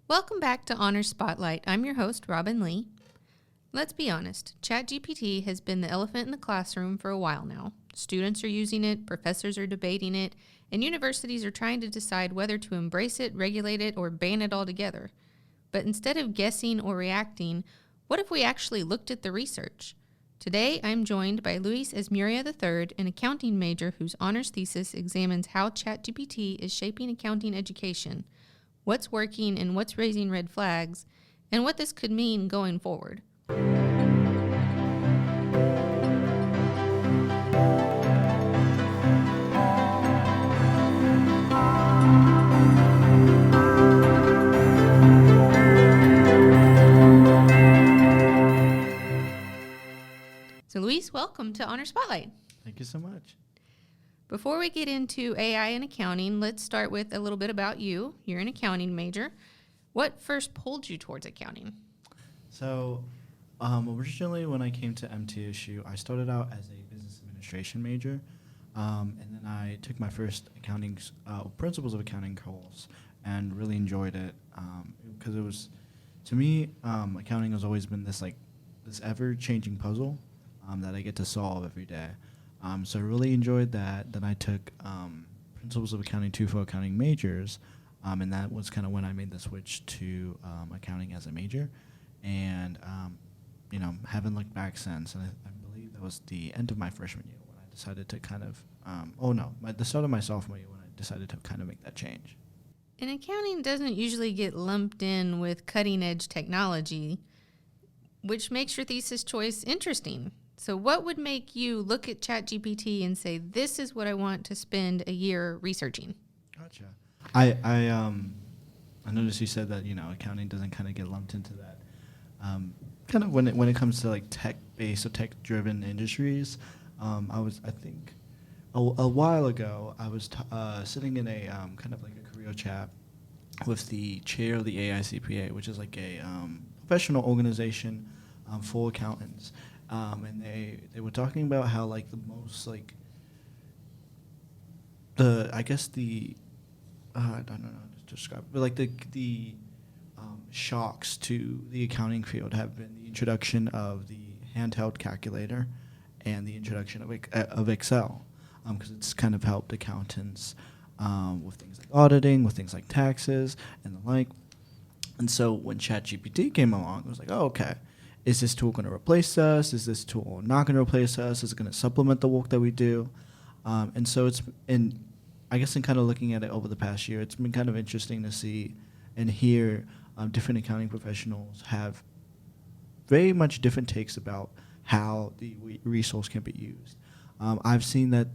Welcome back to Honors Spotlight. I'm your host, Robin Lee. Let's be honest, ChatGPT has been the elephant in the classroom for a while now. Students are using it, professors are debating it, and universities are trying to decide whether to embrace it, regulate it, or ban it altogether. But instead of guessing or reacting, what if we actually looked at the research? Today, I'm joined by Luis Esmurria III, an accounting major whose honors thesis examines how ChatGPT is shaping accounting education, what's working and what's raising red flags, and what this could mean going forward. So Luis, welcome to Honor Spotlight. Thank you so much. Before we get into AI and accounting, let's start with a little bit about you. You're an accounting major. What first pulled you towards accounting? So originally when I came to MTSU, I started out as a business administration major, and then I took my first accounting principles of accounting course and really enjoyed it because it was, to me, accounting has always been this ever-changing puzzle that I get to solve every day. So I really enjoyed that. Then I took Principles of Accounting 2 for accounting majors, and that was kind of when I made the switch to accounting as a major. And, haven't looked back since. And I believe that was the end of my freshman year when I decided to the start of my sophomore year when I decided to kind of make that change. And accounting doesn't usually get lumped in with cutting-edge technology, which makes your thesis choice interesting. So what would make you look at ChatGPT and say, this is what I want to spend a year researching? Gotcha. I noticed you said that, accounting doesn't kind of get lumped into that. Kind of when it comes to like tech-based or tech-driven industries, a while ago, I was sitting in a kind of like a career chat with the chair of the AICPA, which is like a professional organization for accountants. And they were talking about how like the most like I don't know how to describe it, but like the shocks to the accounting field have been the introduction of the handheld calculator and the introduction of Excel, because it's kind of helped accountants with things like auditing, with things like taxes and the like. And so when ChatGPT came along, it was like, oh, okay. Is this tool going to replace us? Is this tool not going to replace us? Is it going to supplement the work that we do? And so I guess in kind of looking at it over the past year, it's been kind of interesting to see and hear different accounting professionals have very much different takes about how the resource can be used. I've seen that,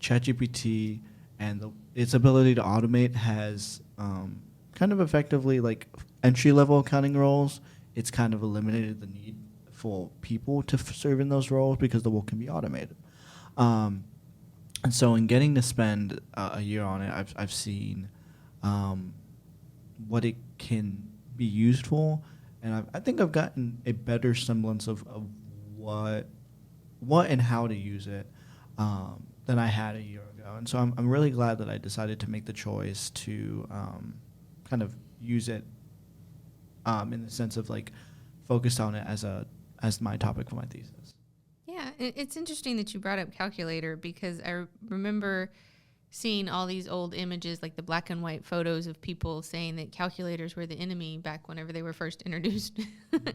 ChatGPT and its ability to automate has kind of effectively like entry-level accounting roles. It's kind of eliminated the need for people to serve in those roles because the work can be automated. And so in getting to spend a year on it, I've seen what it can be used for, and I think I've gotten a better semblance of what and how to use it than I had a year ago. And so I'm really glad that I decided to make the choice to kind of use it in the sense of like focused on it as my topic for my thesis. Yeah, it's interesting that you brought up calculator because I remember seeing all these old images, like the black and white photos of people saying that calculators were the enemy back whenever they were first introduced.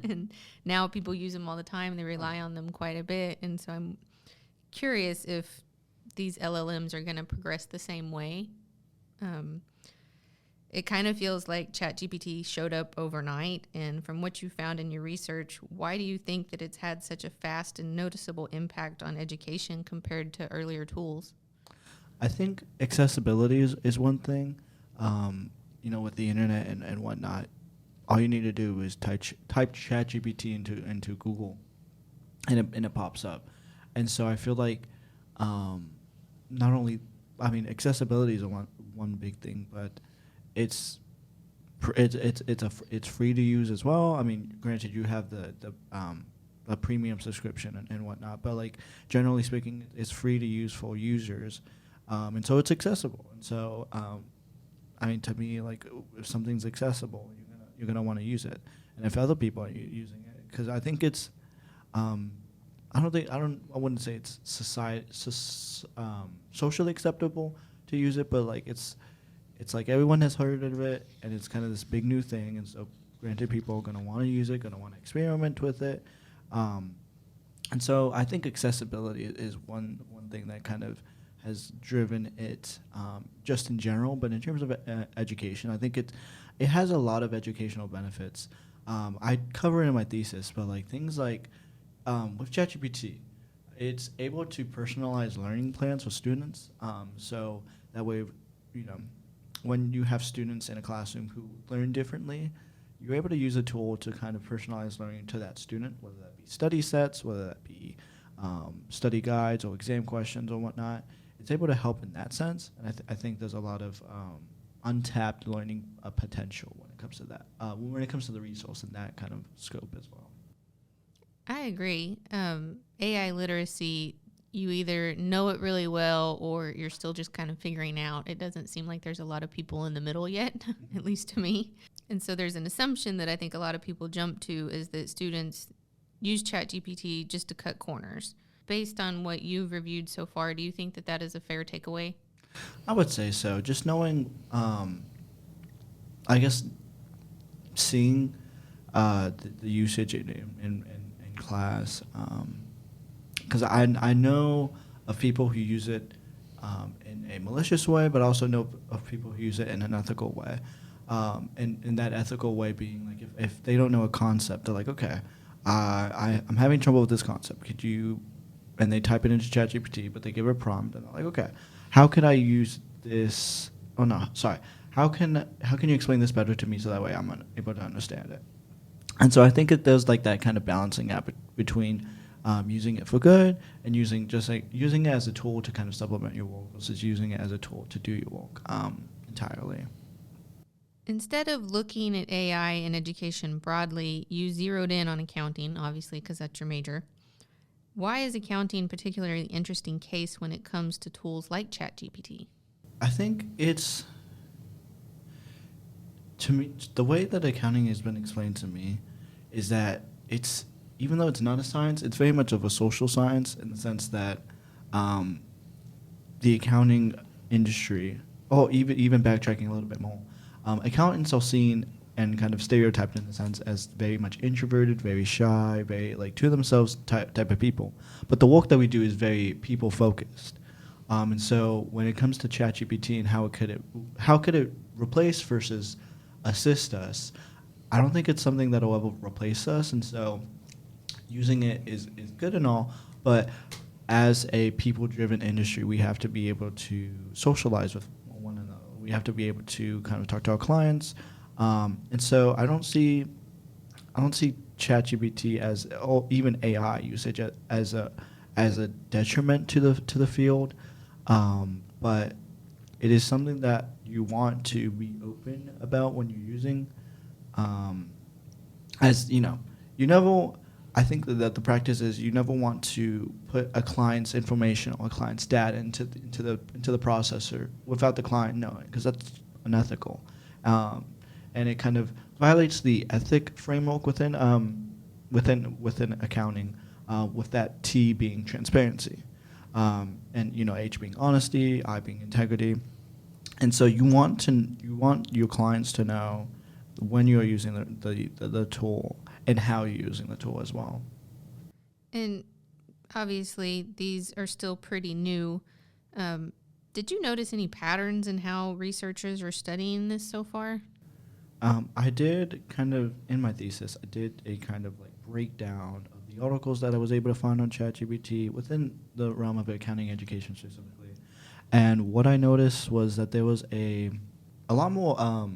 And now people use them all the time. They rely on them quite a bit. And so I'm curious if these LLMs are going to progress the same way. It kind of feels like ChatGPT showed up overnight. And from what you found in your research, why do you think that it's had such a fast and noticeable impact on education compared to earlier tools? I think accessibility is one thing. With the internet and whatnot, all you need to do is type ChatGPT into Google, and it pops up. And so I feel like accessibility is one big thing, but it's free to use as well. I mean, granted, you have the premium subscription and whatnot, but like generally speaking, it's free to use for users, and so it's accessible. And so I mean, to me, like if something's accessible, you're gonna want to use it, and if other people are using it, because I think it's, I wouldn't say it's socially acceptable to use it, but like it's like everyone has heard of it, and it's kind of this big new thing, and so granted, people are gonna want to use it, gonna want to experiment with it, and so I think accessibility is one thing that kind of has driven it, just in general, but in terms of education, I think it has a lot of educational benefits. I cover it in my thesis, but like things like with ChatGPT, it's able to personalize learning plans for students. So that way, you know, when you have students in a classroom who learn differently, you're able to use a tool to kind of personalize learning to that student, whether that be study sets, whether that be study guides or exam questions or whatnot. It's able to help in that sense, and I think there's a lot of untapped learning potential when it comes to that. When it comes to the resource in that kind of scope as well. I agree. AI literacy, you either know it really well or you're still just kind of figuring out. It doesn't seem like there's a lot of people in the middle yet, at least to me. And so there's an assumption that I think a lot of people jump to is that students use ChatGPT just to cut corners. Based on what you've reviewed so far, do you think that that is a fair takeaway? I would say so. Just knowing, I guess, seeing the usage in class, because I know of people who use it in a malicious way, but I also know of people who use it in an ethical way. And that ethical way being like if they don't know a concept, they're like, okay, I'm having trouble with this concept. Could you? And they type it into ChatGPT, but they give a prompt, and they're like, okay, how could I use this? Oh no, sorry. How can you explain this better to me so that way I'm able to understand it? And so I think it does like that kind of balancing act between using it for good and using it as a tool to kind of supplement your work versus using it as a tool to do your work entirely. Instead of looking at AI in education broadly, you zeroed in on accounting, obviously, because that's your major. Why is accounting particularly an interesting case when it comes to tools like ChatGPT? I think it's, to me, the way that accounting has been explained to me is that it's, even though it's not a science, it's very much of a social science in the sense that the accounting industry, even backtracking a little bit more, accountants are seen and kind of stereotyped in the sense as very much introverted, very shy, very like to themselves type of people. But the work that we do is very people focused. And so when it comes to ChatGPT and how could it replace versus assist us, I don't think it's something that'll ever replace us. And so using it is good and all, but as a people-driven industry, we have to be able to socialize with one another. We have to be able to kind of talk to our clients. And so I don't see ChatGPT as, or even AI usage as a detriment to the field, but it is something that you want to be open about when you're using. As you know, you never. I think that the practice is you never want to put a client's information or a client's data into the processor without the client knowing, because that's unethical. And it kind of violates the ethic framework within accounting, with that T being transparency, and H being honesty, I being integrity, and so you want your clients to know when you are using the tool and how you're using the tool as well. And obviously, these are still pretty new. Did you notice any patterns in how researchers are studying this so far? I did kind of, in my thesis, I did a kind of like breakdown of the articles that I was able to find on ChatGPT within the realm of accounting education specifically. And what I noticed was that there was a lot more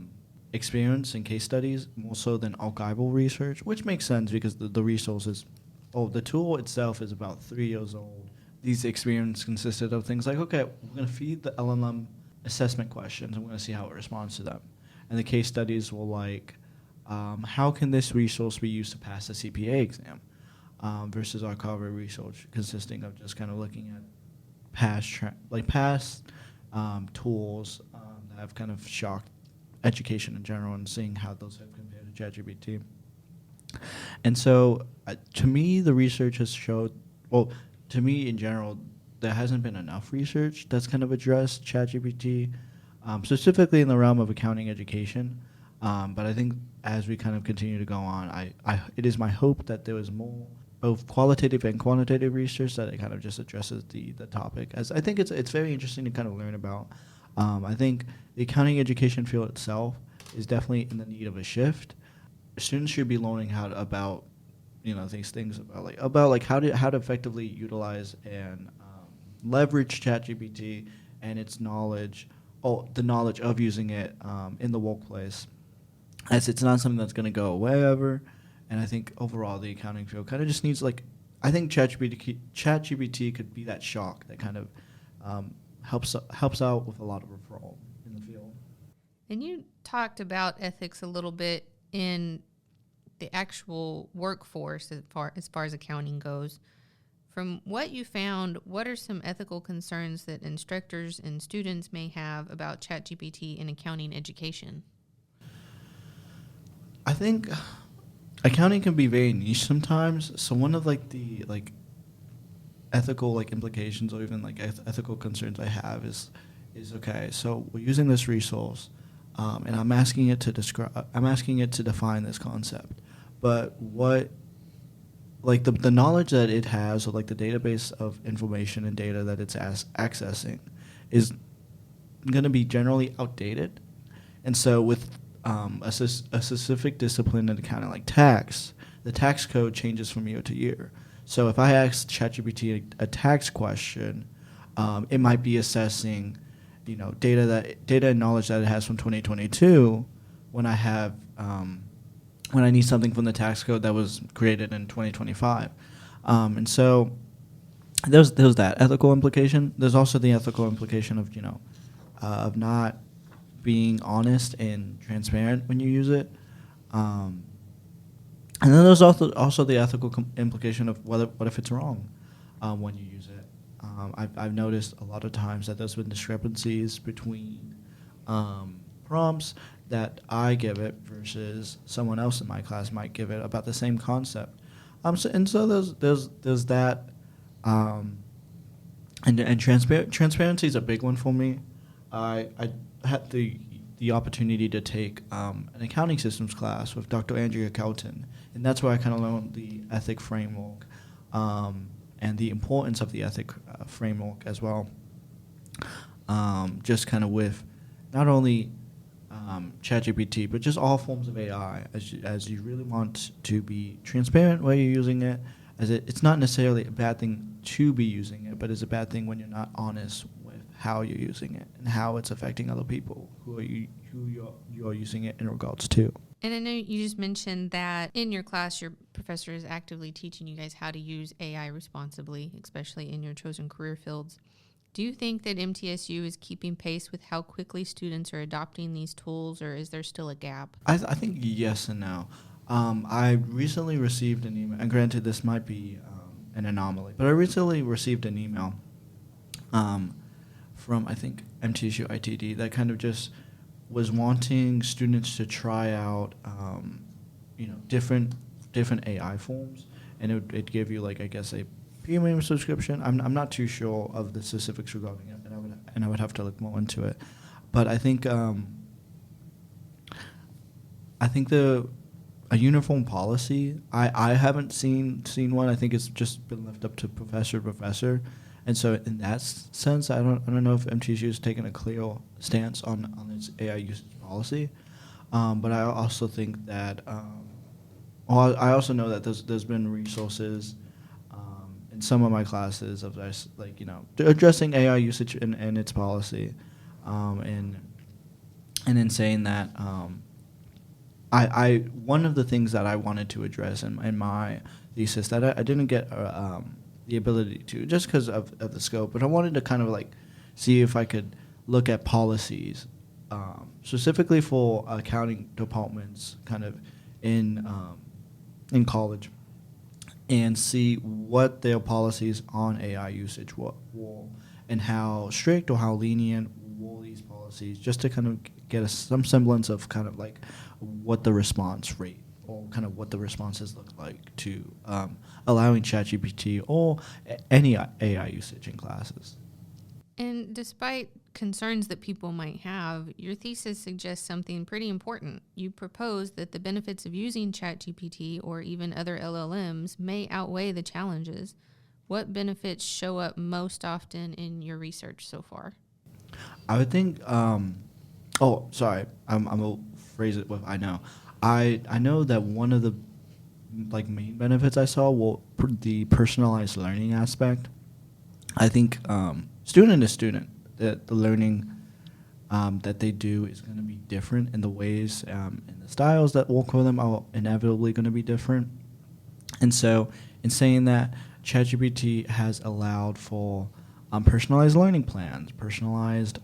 experience in case studies, more so than archival research, which makes sense because the resources, the tool itself is about 3 years old. These experiments consisted of things like, okay, we're going to feed the LLM assessment questions and we're going to see how it responds to them. And the case studies were like, how can this resource be used to pass a CPA exam, versus archival research consisting of just kind of looking at past tools that have kind of shocked education in general and seeing how those have compared to ChatGPT. And so, to me, the research has showed, well, to me in general, there hasn't been enough research that's kind of addressed ChatGPT, specifically in the realm of accounting education. But I think as we kind of continue to go on, it is my hope that there was more both qualitative and quantitative research that it kind of just addresses the topic. As I think it's very interesting to kind of learn about. I think the accounting education field itself is definitely in the need of a shift. Students should be learning about these things about how to effectively utilize and leverage ChatGPT and its knowledge, the knowledge of using it in the workplace, as it's not something that's going to go away ever. And I think overall the accounting field kind of just needs I think ChatGPT could be that shock that kind of helps out with a lot of reform in the field. And you talked about ethics a little bit in the actual workforce as far as accounting goes. From what you found, what are some ethical concerns that instructors and students may have about ChatGPT in accounting education? I think accounting can be very niche sometimes. So one of the ethical implications or even ethical concerns I have is okay. So we're using this resource, and I'm asking it to define this concept, but what the knowledge that it has, or the database of information and data that it's accessing, is going to be generally outdated. And so with a specific discipline in accounting like tax, the tax code changes from year to year. So if I ask ChatGPT a tax question, it might be assessing, data and knowledge that it has from 2022 when I need something from the tax code that was created in 2025. And so there's that ethical implication. There's also the ethical implication of not being honest and transparent when you use it. And then there's also the ethical implication of what if it's wrong when you use it. I've noticed a lot of times that there's been discrepancies between prompts that I give it versus someone else in my class might give it about the same concept. So there's that, and transparency is a big one for me. I had the opportunity to take an accounting systems class with Dr. Andrea Kelton, and that's where I kind of learned the ethic framework and the importance of the ethic framework as well. Just kind of with not only ChatGPT, but just all forms of AI, as you really want to be transparent while you're using it, as it's not necessarily a bad thing to be using it, but it's a bad thing when you're not honest with how you're using it and how it's affecting other people who you're using it in regards to. And I know you just mentioned that in your class, your professor is actively teaching you guys how to use AI responsibly, especially in your chosen career fields. Do you think that MTSU is keeping pace with how quickly students are adopting these tools, or is there still a gap? I think yes and no. I recently received an email, and granted this might be an anomaly, but I recently received an email from, I think, MTSU ITD that kind of just was wanting students to try out different AI forms, and it gave you I guess a premium subscription. I'm not too sure of the specifics regarding it, and I would have to look more into it. But I think a uniform policy, I haven't seen one. I think it's just been left up to professor to professor, and so in that sense, I don't know if MTSU has taken a clear stance on its AI usage policy. But I also think that I also know that there's been resources in some of my classes of this, addressing AI usage and its policy, and in saying that, I one of the things that I wanted to address in my thesis that I didn't get the ability to, just because of the scope, but I wanted to kind of see if I could look at policies specifically for accounting departments, kind of in college, and see what their policies on AI usage were, and how strict or how lenient were these policies, just to kind of get some semblance of kind of like what the response rate or kind of what the responses look like to allowing ChatGPT or any AI usage in classes. And despite concerns that people might have, your thesis suggests something pretty important. You propose that the benefits of using ChatGPT or even other LLMs may outweigh the challenges. What benefits show up most often in your research so far? I would think. Oh, sorry. I'm gonna phrase it with I know. I know that one of the like main benefits I saw was the personalized learning aspect. I think student to student, the learning that they do is going to be different, and the ways and the styles that work for them are inevitably going to be different. And so, in saying that, ChatGPT has allowed for personalized learning plans, personalized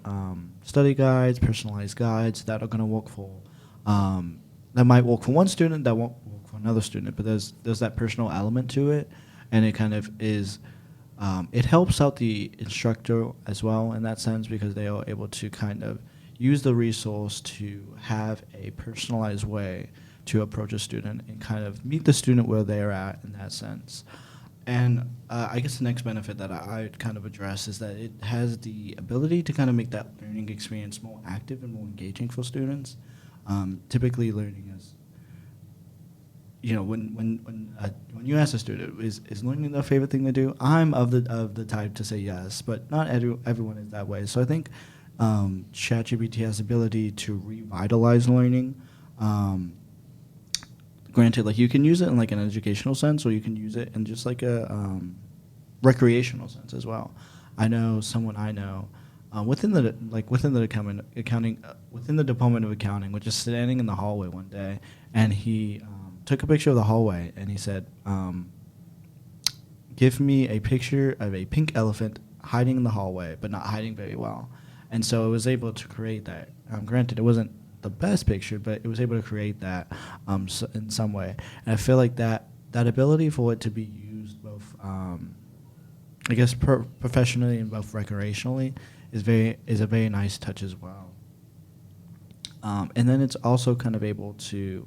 study guides, personalized guides that are going to work for that might work for one student, that won't work for another student. But there's that personal element to it, and it kind of is. It helps out the instructor as well in that sense because they are able to kind of use the resource to have a personalized way to approach a student and kind of meet the student where they're at in that sense. And I guess the next benefit that I'd kind of address is that it has the ability to kind of make that learning experience more active and more engaging for students. Typically, learning is, when you ask a student, is learning their favorite thing to do? I'm of the type to say yes, but not everyone is that way. So I think ChatGPT has the ability to revitalize learning. Granted, like you can use it in like an educational sense, or you can use it in just like a recreational sense as well. I know someone I know within the Department of Accounting, was just standing in the hallway one day, and he took a picture of the hallway, and he said, "Give me a picture of a pink elephant hiding in the hallway, but not hiding very well." And so I was able to create that. Granted, it wasn't the best picture, but it was able to create that in some way. And I feel like that ability for it to be used both, I guess, professionally and both recreationally is a very nice touch as well. And then it's also kind of able to,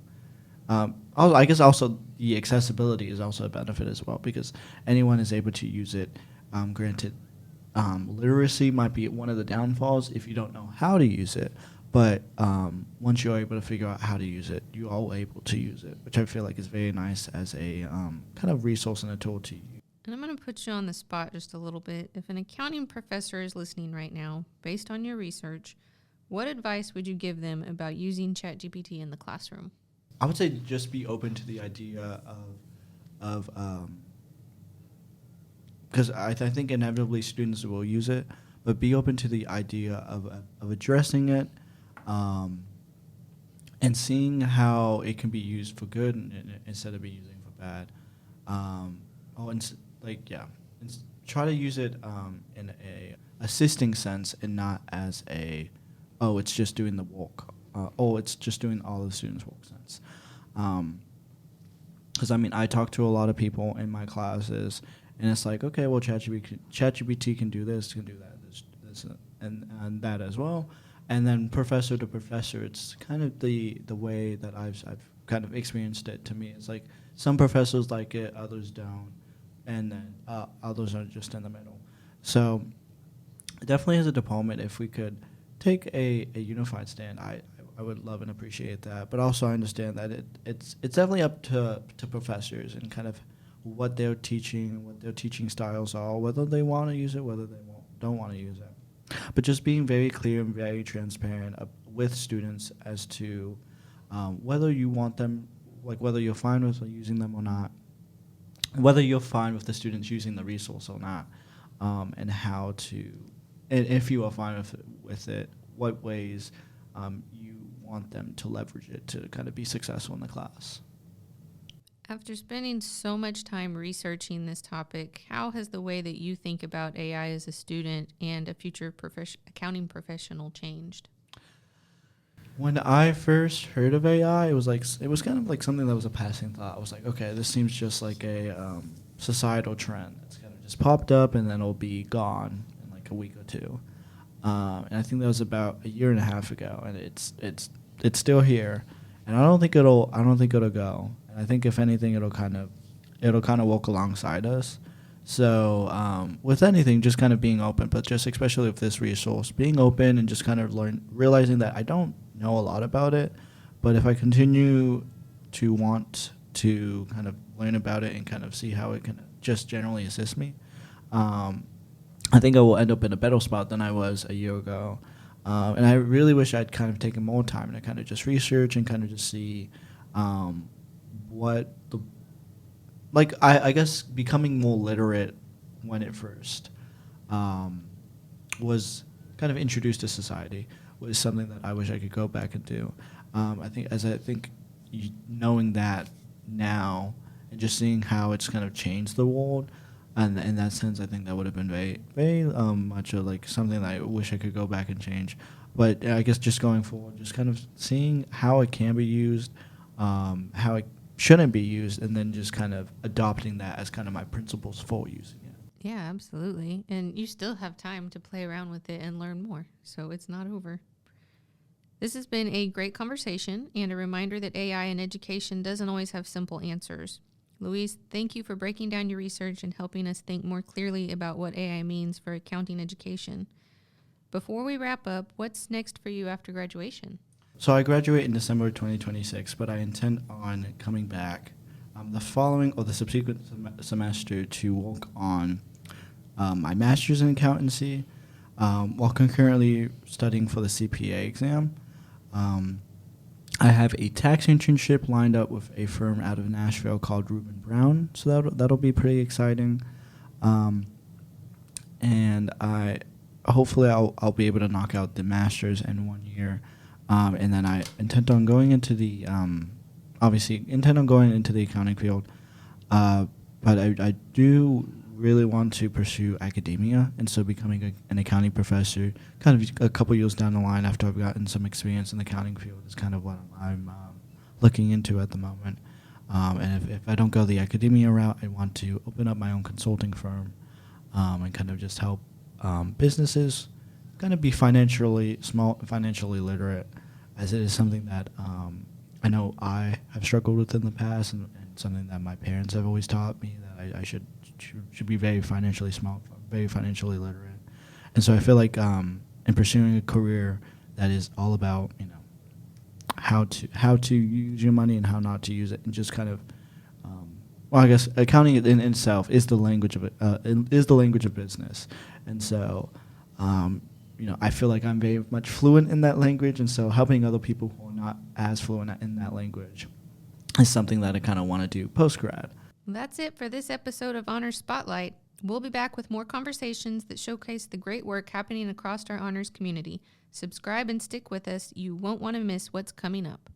I guess also the accessibility is also a benefit as well because anyone is able to use it. Granted, literacy might be one of the downfalls if you don't know how to use it. But once you're able to figure out how to use it, you are able to use it, which I feel like is very nice as a kind of resource and a tool to use. And I'm going to put you on the spot just a little bit. If an accounting professor is listening right now, based on your research, what advice would you give them about using ChatGPT in the classroom? I would say just be open to the idea of because I think inevitably students will use it, but be open to the idea of addressing it. And seeing how it can be used for good instead of being used for bad. Try to use it in a assisting sense and not as it's just doing the work. It's just doing all the students' work sense. Because I talk to a lot of people in my classes, and it's like, okay, well, ChatGPT can do this, can do that, this and that as well. And then professor to professor, it's kind of the way that I've kind of experienced it. To me, it's like some professors like it, others don't, and then others are just in the middle. So definitely as a department, if we could take a unified stand, I would love and appreciate that. But also I understand that it's definitely up to professors and kind of what they're teaching, what their teaching styles are, whether they want to use it, whether they don't want to use it. But just being very clear and very transparent with students as to whether you want them, like whether you're fine with using them or not, whether you're fine with the students using the resource or not, and how to, and if you are fine with it, what ways you want them to leverage it to kind of be successful in the class. After spending so much time researching this topic, how has the way that you think about AI as a student and a future accounting professional changed? When I first heard of AI, it was kind of like something that was a passing thought. I was like, okay, this seems just like a societal trend that's kind of just popped up and then it'll be gone in like a week or two. And I think that was about a year and a half ago, and it's still here, and I don't think it'll go. And I think if anything, it'll kind of walk alongside us. So with anything, just kind of being open, but just especially with this resource, being open and just kind of realizing that I don't know a lot about it, but if I continue to want to kind of learn about it and kind of see how it can just generally assist me, I think I will end up in a better spot than I was a year ago. And I really wish I'd kind of taken more time to kind of just research and kind of just see what the, like, I guess becoming more literate when it first was kind of introduced to society was something that I wish I could go back and do. I think knowing that now and just seeing how it's kind of changed the world, and in that sense, I think that would have been very, very much like something that I wish I could go back and change. But I guess just going forward, just kind of seeing how it can be used, how it shouldn't be used, and then just kind of adopting that as kind of my principles for using it. Yeah, absolutely. And you still have time to play around with it and learn more, so it's not over. This has been a great conversation and a reminder that AI in education doesn't always have simple answers. Luis, thank you for breaking down your research and helping us think more clearly about what AI means for accounting education. Before we wrap up, what's next for you after graduation? So I graduate in December 2026, but I intend on coming back the following or the subsequent semester to work on my master's in accountancy while concurrently studying for the CPA exam. I have a tax internship lined up with a firm out of Nashville called Reuben Brown, so that'll be pretty exciting. And hopefully I'll be able to knock out the master's in 1 year, and then I intend on going into the accounting field. But I do really want to pursue academia, and so becoming an accounting professor kind of a couple years down the line after I've gotten some experience in the accounting field is kind of what I'm looking into at the moment. And if I don't go the academia route, I want to open up my own consulting firm and kind of just help businesses kind of be financially literate, as it is something that I know I have struggled with in the past, and something that my parents have always taught me that I should be very financially smart, very financially literate. And so I feel like in pursuing a career that is all about, how to use your money and how not to use it, and just kind of, I guess accounting in itself is the language of business. And so, I feel like I'm very much fluent in that language, and so helping other people who are not as fluent in that language is something that I kind of want to do post-grad. That's it for this episode of Honors Spotlight. We'll be back with more conversations that showcase the great work happening across our honors community. Subscribe and stick with us. You won't want to miss what's coming up.